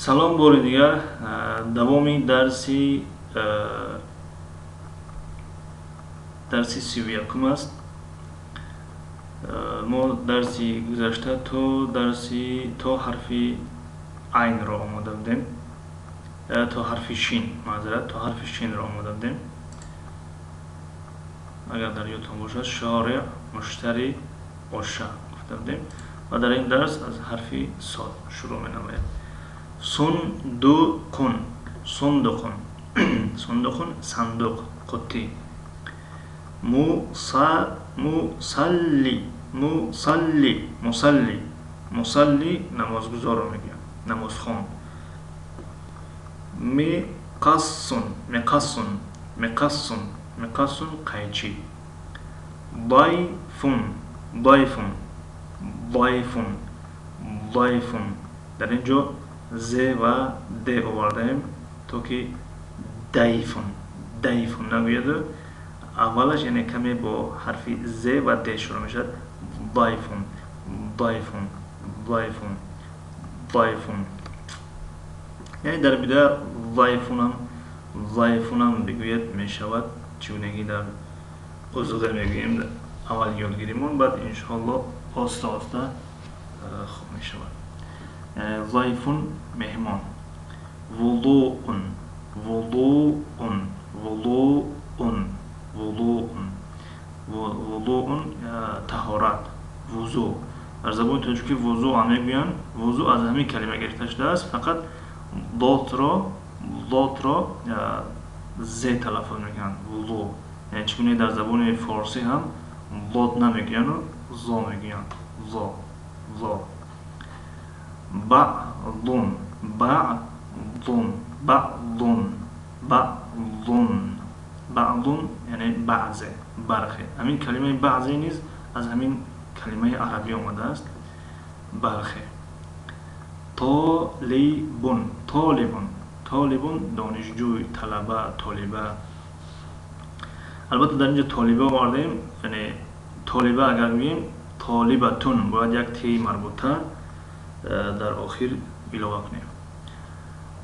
سلام بار دیگر. دوامی درسی 31 است. ما درسی گذشته تا حرفی عین را آماده بودیم، تا حرفی شین، معذرت، تا حرف شین را آماده بودیم. اگر در یادتان باشد شارع، مشتری، عاشق گفته بودیم و در این درس از حرفی صاد شروع می‌نماییم. صندوقون، صندوقون، صندوقون، صندوق، قطی. مصلی، مصلی، مصلی، مصلی نمازگزار رو میگن، نمازخوان. مقصون، مقصون، مقصون، مقصون قیچی. ضیفون، ضیفون، ضیفون، ضیفون. در اینجا ز و د آوردیم تا که دیفون، دیفون نگوید. اولش یعنی کمی با حرفی ز و د شروع میشد. ضیفون، ضیفون، ضیفون، ضیفون. یعنی در بدايه ضیفونم بگوید میشود چونگی در حضور میگوییم اول یادگیریمون، بعد انشاءالله آسته آسته خوب میشود. ضیفون مهمان. وضوء، وضوء، وضوء، وضوء، وضوء طهارت، وضوء. در زبان تاجیکی وضوء هم میگویند. وضوء از همین کلمه گرفته شده است، فقط ضاد را ز تلفظ میکنند. وضوء یعنی چگونه در زبان فارسی هم ضاد نمیگویند و ضا میگویند. ضا، ضا. بعضون، بعضون، بعضون، بعضون، بعضون یعنی بعضه، برخه. همین کلمه بعضه نیز از همین کلمه عربی آمده است، برخه. طالبون، طالبون، طالبون دانشجوی، طلبه، طالبه. البته در اینجا طالبه آوردیم، یعنی طالبه اگر بگیم طالبتون باید یک تی مربوطه در آخر اضافه کنیم.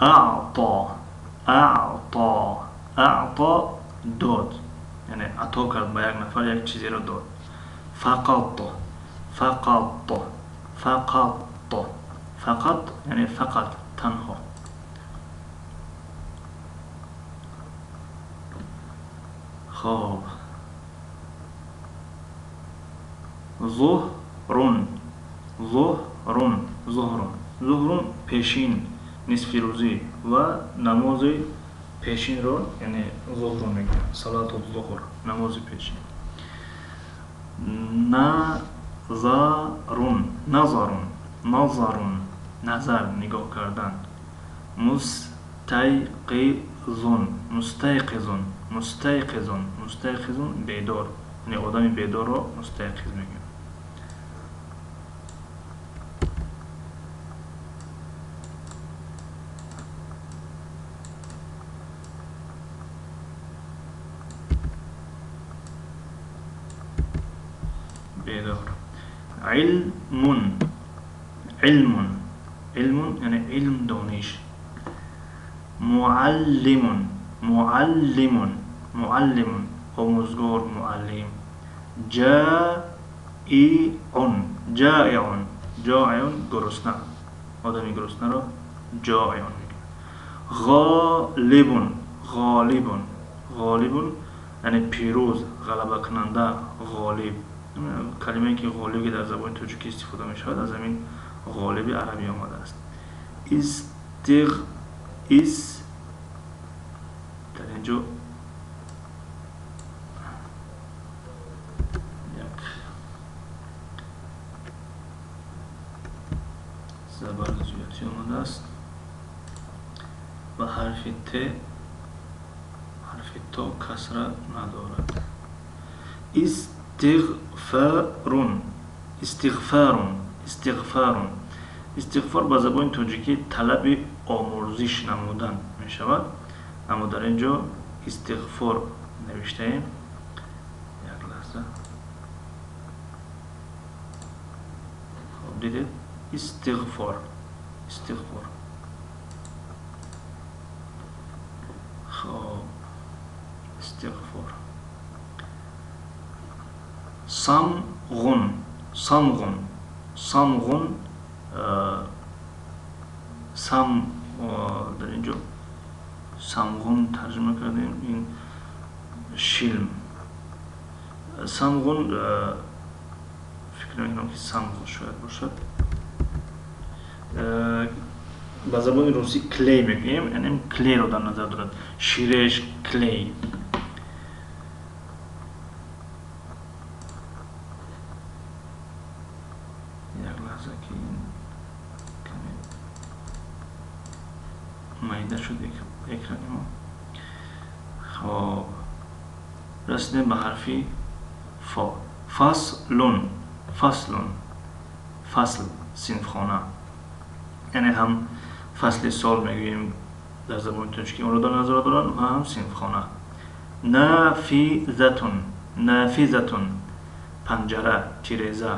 اعطا، اعطا، اعطا داد، یعنی عطا کرد به یک نفر یک چیزی را داد. فقط، فقط، فقط، فقط یعنی فقط، تنها. خب ظهرون، ظهرون، ظهرون، ظهرون پیشین، نصف روزی و نماز پیشین رو یعنی ظهر میگن. صلات الظهر، نماز پیشین. نظرون، نظرون، نظرون، نظر، نگاه کردن. مستيقظون، مستيقظون، مستيقظون، مستيقظون بیدار، یعنی آدم بیدار رو مستيقظ میگن. بیدار. علم، علم، علم یعنی علم، دانش. معلم، معلم، معلم آموزگار، معلم. جائعون، جائعون، جائعون گرسنه، آدمی گرسنه را جائعون میگن. غالبون، غالبون، غالبون یعنی پیروز، غلبه کننده، غالب. کلمه که غالبی در زبان تاجیکی استفاده می شود از همین غالب عربی آمده است. در اینجا یک زبر زیادی آمده است و حرف تا کسره ندارد. استغفارون، استغفارون، استغفارون. استغفار با زبان تاجیکی طلب آمرزش نمودن می شود، اما در اینجا استغفار نوشته ایم. یک لحظه. خب دیدید؟ استغفار، استغفار. خب استغفار. صمغ صمغ صمغ سم در اینجا سمغون ترجمه کردیم، این شلم. سمغون فکر میکنم که سمغ شاید باشد. با زبان روسی کلی میگیم، یعنی کلی رو در نظر دارد، شیرش کلی. که این کمی مایده شد اکران ما. خب رسیدیم به حرفی فا. فصلون فصلون فصل صنفخانه، یعنی هم فصل سال میگوییم در زبان ترکی، اون رو در نظر دارن، و هم صنفخانه. نافذتون نافذتون پنجره تیره‌زه.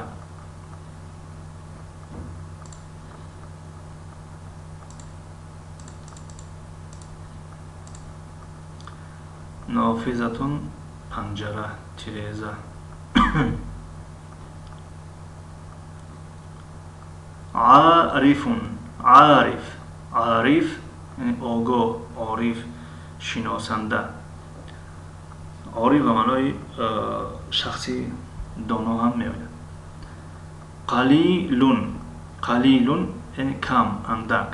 نافذتون پنجره تیره‌زه. عارفون عارف عارف یعنی آگاه، عارف شناسنده. عارف به معنای شخصی دانا هم میآید. قلیلون قلیلون یعنی کم، اندک.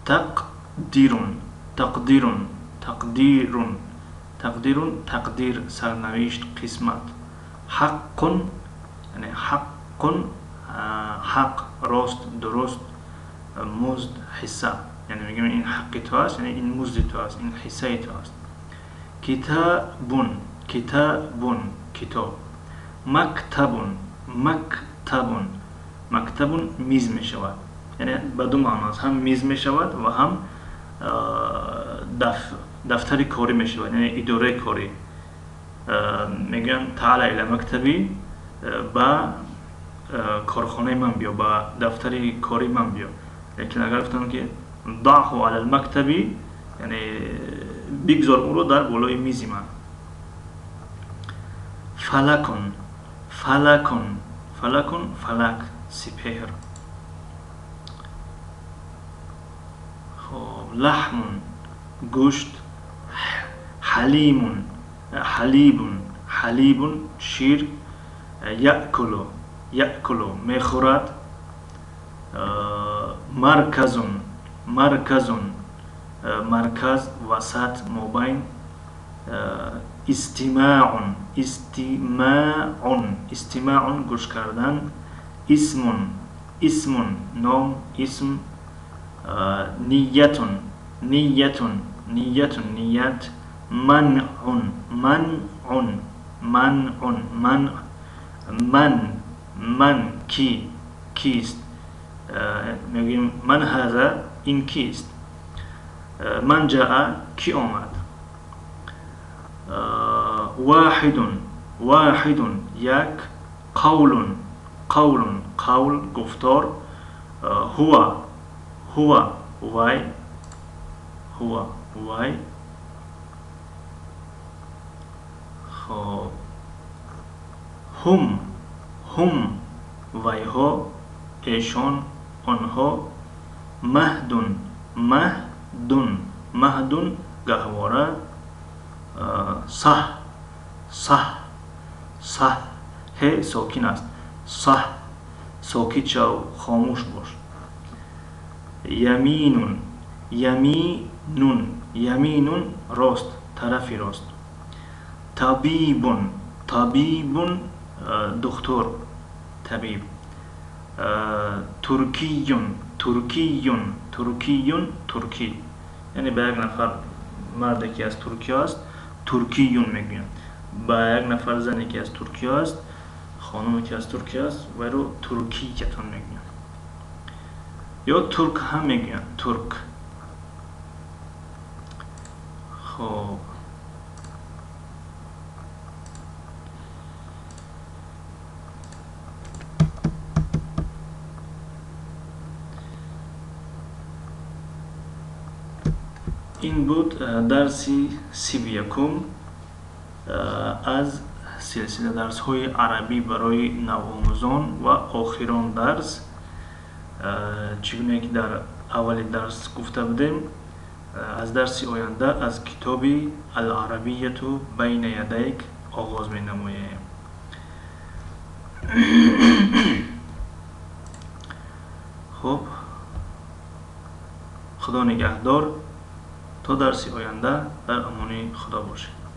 تقدیرون تقدیرون تقدیرون تقدیرون تقدیر، سرنوشت، قسمت. حق یعنی حق، حق راست، درست. مزد حصه، یعنی میگیم این حق تو است، یعنی این مزد تو است، این حصه تو است. کتابون کتابون کتاب. مکتبون مکتبون مکتبون میز می شود، یعنی به دو معنی است، هم میز می شود و هم دفتر کاری می شود، یعنی اداره کاری. میگن تعال الی مکتبی، با کارخانه من بیا، با دفتر کاری من بیا. لیکن اگر گفتن که ضعه علی المکتبی، یعنی بگذار او رو در بالای میز من. فلکون فلکون فلکون فلک، سپهر. لحمون گوشت. حلیمون حلیبون حلیبون شیر. یأکلو یأکلو میخورد. مرکزون مرکزون مرکز، وسط، مابین. استماعون استماعون استماعون گوش کردن. اسمون اسمون نام، اسم. نیتون نیتون نیتون نیت. منعون منعون منعون من من کی کیست. میگیم من هذا، این کیست. من جاء، کی آمد. واحدون واحدون یک. قولون قولون قول، گفتار. هو هو وای هو وای. خب هم هم وای ها، ایشان، آنها. مهدون مهدون مهدون گهواره. صح صح صح ه ساکن است. صح ساکت شو، خاموش باش. یمینون یمینون یمینون راست، طرفی راست. طبیبون طبیبون دکتر، طبیب. ترکیون ترکیون ترکیون ترکی، یعنی به یک نفر مردی که از ترکیه است ترکیون میگویند، با یک نفر زنی که از ترکیه است، خانومی که از ترکیه است، و رو ترکیتون میگویند. یا ترک هم میگویند، ترک. خب این بود درسی 31 از سلسله درس های عربی برای نوآموزان و آخرین درس. چگونه که در اول درس گفته بودیم، از درس آینده از کتاب العربیة بین یدیک آغاز می نماییم. خب، خدا نگهدار. تا درس آینده در امان خدا باشید.